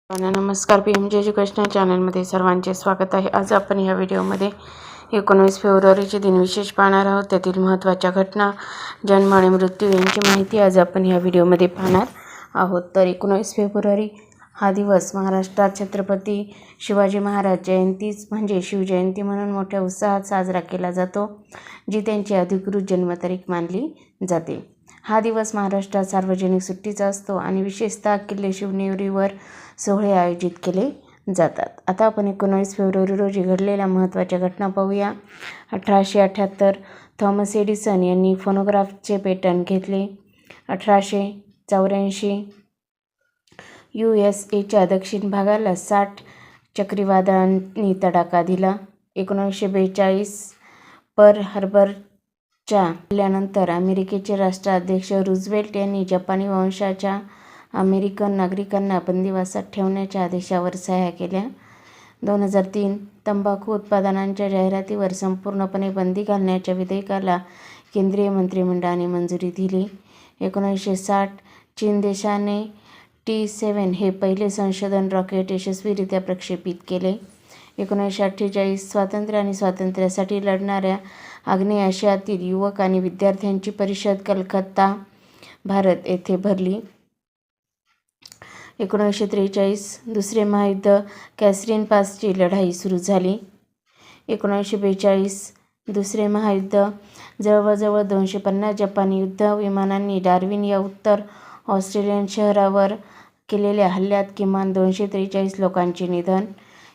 नमस्कार, PMJ educational चॅनलमध्ये सर्वांचे स्वागत आहे. आज आपण या व्हिडिओमध्ये 19 फेब्रुवारीचे दिन विशेष पाहणार आहोत. त्यातील महत्त्वाच्या घटना, जन्म आणि मृत्यू यांची माहिती आज आपण या व्हिडिओमध्ये पाहणार आहोत. तर 19 फेब्रुवारी हा दिवस महाराष्ट्रात छत्रपती शिवाजी महाराज जयंतीच म्हणजे शिवजयंती म्हणून मोठ्या उत्साहात साजरा केला जातो, जी त्यांची अधिकृत जन्मतारीख मानली जाते. हा दिवस महाराष्ट्रात सार्वजनिक सुट्टीचा असतो आणि विशेषतः किल्ले शिवनेरीवर सोहळे आयोजित केले जातात. आता आपण 19 फेब्रुवारी रोजी घडलेल्या महत्त्वाच्या घटना पाहूया. 1878 थॉमस एडिसन यांनी फोनोग्राफचे पेटंट घेतले. 1884 USAच्या दक्षिण भागाला 60 चक्रीवादळांनी तडाखा दिला. 1942 पर्ल हार्बरच्या हल्ल्यानंतर अमेरिकेचे राष्ट्राध्यक्ष रूझवेल्ट यांनी जपानी वंशाच्या अमेरिकन नागरिकांना बंदिवासात ठेवण्याच्या आदेशावर सह्या केल्या. 2003 तंबाखू उत्पादनांच्या जाहिरातीवर संपूर्णपणे बंदी घालण्याच्या विधेयकाला केंद्रीय मंत्रिमंडळाने मंजुरी दिली. 1960 चीन देशाने T-7 हे पहिले संशोधन रॉकेट यशस्वीरित्या प्रक्षेपित केले. 1948 स्वातंत्र्य आणि स्वातंत्र्यासाठी लढणाऱ्या आग्नेय आशियातील युवक आणि विद्यार्थ्यांची परिषद कलकत्ता, भारत येथे भरली. 1943 दुसरे महायुद्ध, कॅसरीन पासची लढाई सुरू झाली. 1942 दुसरे महायुद्ध, जवळजवळ 250 जपानी युद्धविमानांनी डार्विन या उत्तर ऑस्ट्रेलियन शहरावर केलेल्या हल्ल्यात किमान 243 लोकांचे निधन.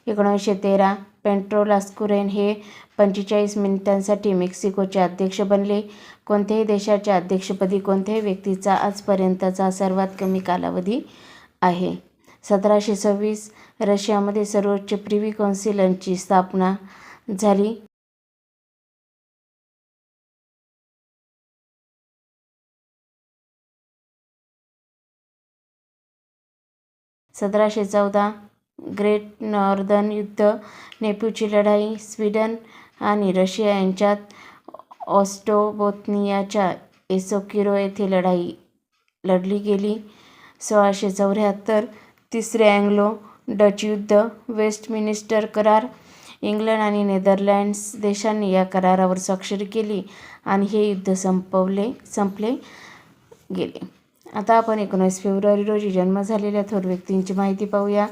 1913 पेड्रो लास्कुरेन हे 45 मिनिटांसाठी मेक्सिकोचे अध्यक्ष बनले. कोणत्याही देशाच्या अध्यक्षपदी कोणत्याही व्यक्तीचा आजपर्यंतचा सर्वात कमी कालावधी आहे. 1726 रशियामध्ये सर्वोच्च प्रिव्ही कौन्सिलची स्थापना झाली. 1714 ग्रेट नॉर्दर्न युद्ध, नेपिव्हची लढाई, स्वीडन आणि रशिया यांच्यात ऑस्ट्रोबोथनियाच्या एसोकिरो येथे लढाई लढली गेली. 1674 तिसरे अँग्लो डच युद्ध, वेस्टमिनिस्टर करार, इंग्लंड आणि नेदरलँड्स देशांनी या करारावर स्वाक्षरी केली आणि हे युद्ध संपले गेले. आता आपण 19 फेब्रुवारी रोजी जन्म झालेल्या थोर व्यक्तींची माहिती पाहूया.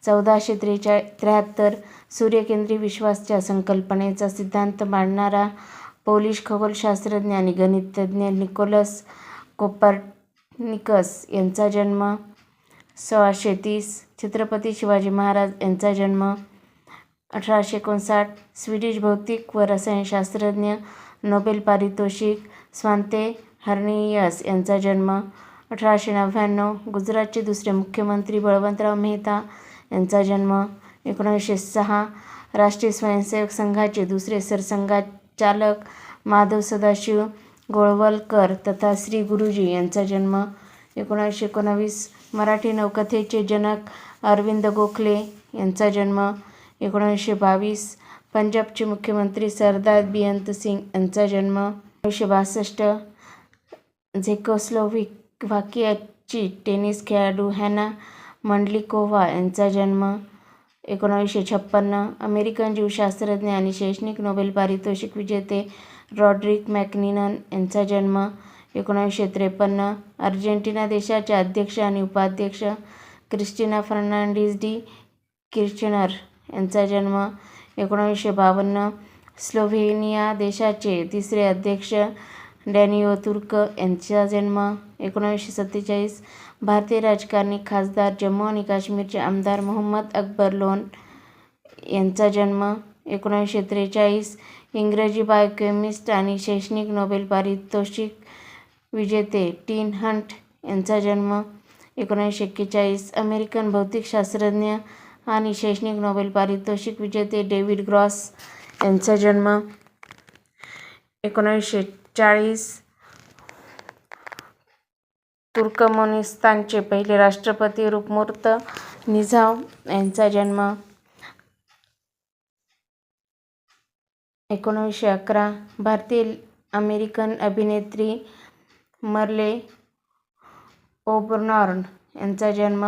1473 सूर्यकेंद्री विश्वाच्या संकल्पनेचा सिद्धांत मांडणारा पोलिश खगोलशास्त्रज्ञ आणि गणितज्ञ निकोलस कोपर्निकस यांचा जन्म. 1630 छत्रपती शिवाजी महाराज यांचा जन्म. 1859 स्वीडिश भौतिक व रसायनशास्त्रज्ञ, नोबेल पारितोषिक स्वांते हर्नियस यांचा जन्म. 1899 गुजरातचे दुसरे मुख्यमंत्री बळवंतराव मेहता यांचा जन्म. 1906 राष्ट्रीय स्वयंसेवक संघाचे दुसरे सरसंघचालक माधव सदाशिव गोळवलकर तथा श्री गुरुजी यांचा जन्म. 1919 मराठी नवकथेचे जनक अरविंद गोखले यांचा जन्म. 1922 पंजाबचे मुख्यमंत्री सरदार बेअंत सिंग यांचा जन्म. 1962 झेकोस्लोव्हाकियाची टेनिस खेळाडू हॅना मंडलिकोव्हा यांचा जन्म. 1956 अमेरिकन जीवशास्त्रज्ञ आणि शैक्षणिक नोबेल पारितोषिक विजेते रॉड्रिक मॅकमिलन यांचा जन्म. 1953 अर्जेंटिना देशाचे अध्यक्ष आणि उपाध्यक्ष क्रिस्टिना फर्नांडिस डी किर्चनर यांचा जन्म. 1952 स्लोव्हेनिया देशाचे तिसरे अध्यक्ष डॅनियो तुर्क यांचा जन्म. 1947 भारतीय राजकारणी, खासदार, जम्मू आणि काश्मीरचे आमदार मोहम्मद अकबर लोन यांचा जन्म. 1943 इंग्रजी बायोकेमिस्ट आणि शैक्षणिक नोबेल पारितोषिक विजेते टीन हंट यांचा जन्म. 1941 अमेरिकन भौतिकशास्त्रज्ञ आणि शैक्षणिक नोबेल पारितोषिक विजेते डेव्हिड ग्रॉस यांचा जन्म. 1940 तुर्कमेनिस्तानचे पहिले राष्ट्रपती रुकमुर्त निझाम यांचा जन्म. 1911 भारतीय अमेरिकन अभिनेत्री मर्ले ओबर्नॉर्न यांचा जन्म.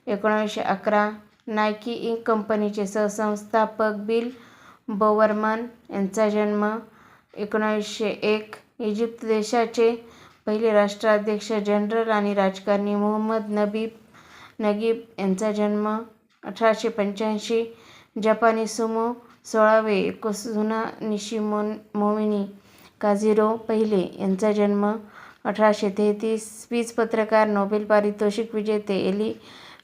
1911 नायकी इंक कंपनीचे सहसंस्थापक बिल बोवरमन यांचा जन्म. 1901 इजिप्त देशाचे पहिले राष्ट्राध्यक्ष, जनरल आणि राजकारणी मोहम्मद नगीब यांचा जन्म. 1885 जपानी सुमो 16वे योकोझुना निशिमोमिनी काझुरो पहिले यांचा जन्म. 1833 स्विस पत्रकार, नोबेल पारितोषिक विजेते एली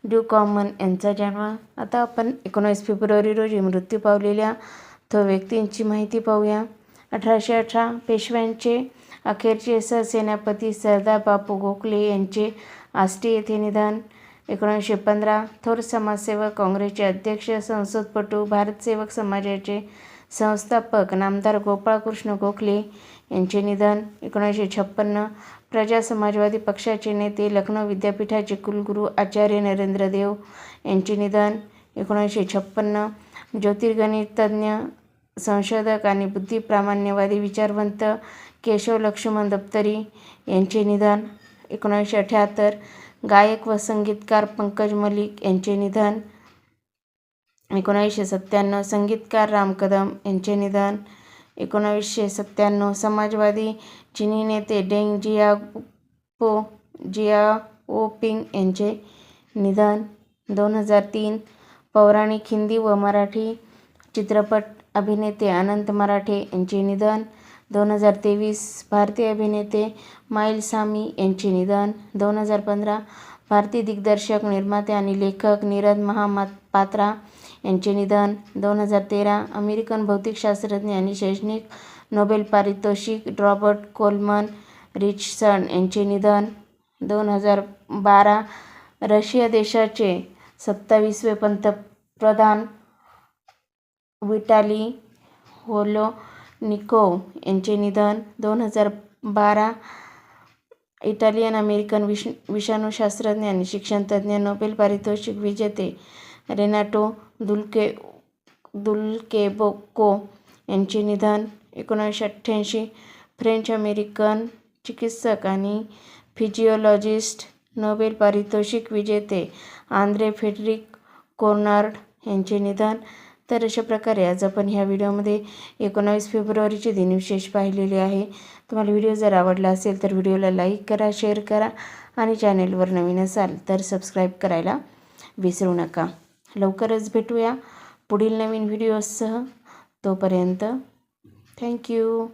ड्युकॉमन यांचा जन्म. आता आपण 19 फेब्रुवारी रोजी मृत्यू पावलेल्या थोर व्यक्तींची माहिती पाहूया. 1818 पेशव्यांचे अखेरचे सहसेनापती सरदार बापू गोखले यांचे आष्टी येथे निधन. 1915 थोर समाजसेवक, काँग्रेसचे अध्यक्ष, संसदपटू, भारत सेवक समाजाचे संस्थापक नामदार गोपाळकृष्ण गोखले यांचे निधन. 1956 प्रजा समाजवादी पक्षाचे नेते, लखनौ विद्यापीठाचे कुलगुरू आचार्य नरेंद्र देव यांचे निधन. 1956 ज्योतिर्गणितज्ञ, संशोधक आणि बुद्धिप्रामाण्यवादी विचारवंत केशव लक्ष्मण दप्तरी यांचे निधन. 1978 गायक व संगीतकार पंकज मलिक यांचे निधन. 1997 संगीतकार राम कदम यांचे निधन. 1997 समाजवादी चीनी नेते डेंग जियाओपिंग यांचे निधन. 2003 पौराणिक हिंदी व मराठी चित्रपट अभिनेते अनंत मराठे यांचे निधन. 2023 भारतीय अभिनेते माईल सामी यांचे निधन. 2015 भारतीय दिग्दर्शक, निर्माते आणि लेखक नीरज महापात्रा यांचे निधन. 2013 अमेरिकन भौतिकशास्त्रज्ञ आणि शैक्षणिक नोबेल पारितोषिक रॉबर्ट कोलमन रिचर्डसन यांचे निधन. 2012 रशिया देशाचे 27वे पंतप्रधान विटाली होलोनिकोव यांचे निधन. 2012 इटालियन अमेरिकन विषाणूशास्त्रज्ञ आणि शिक्षणतज्ज्ञ, नोबेल पारितोषिक विजेते रेनाटो दुल्केबोको यांचे निधन. 1988 फ्रेंच अमेरिकन चिकित्सक आणि फिजिओलॉजिस्ट, नोबेल पारितोषिक विजेते आंद्रे फ्रेडरिक कोर्नार्ड यांचे निधन. तर अशा प्रकारे आज आपण ह्या व्हिडिओमध्ये 19 फेब्रुवारीचे दिनविशेष पाहिलेले आहे. तुम्हाला व्हिडिओ जर आवडला असेल तर व्हिडिओला लाईक करा, शेअर करा आणि चॅनेलवर नवीन असाल तर सबस्क्राईब करायला विसरू नका. लवकरच भेटूया पुढील नवीन व्हिडिओससह. तोपर्यंत थँक्यू.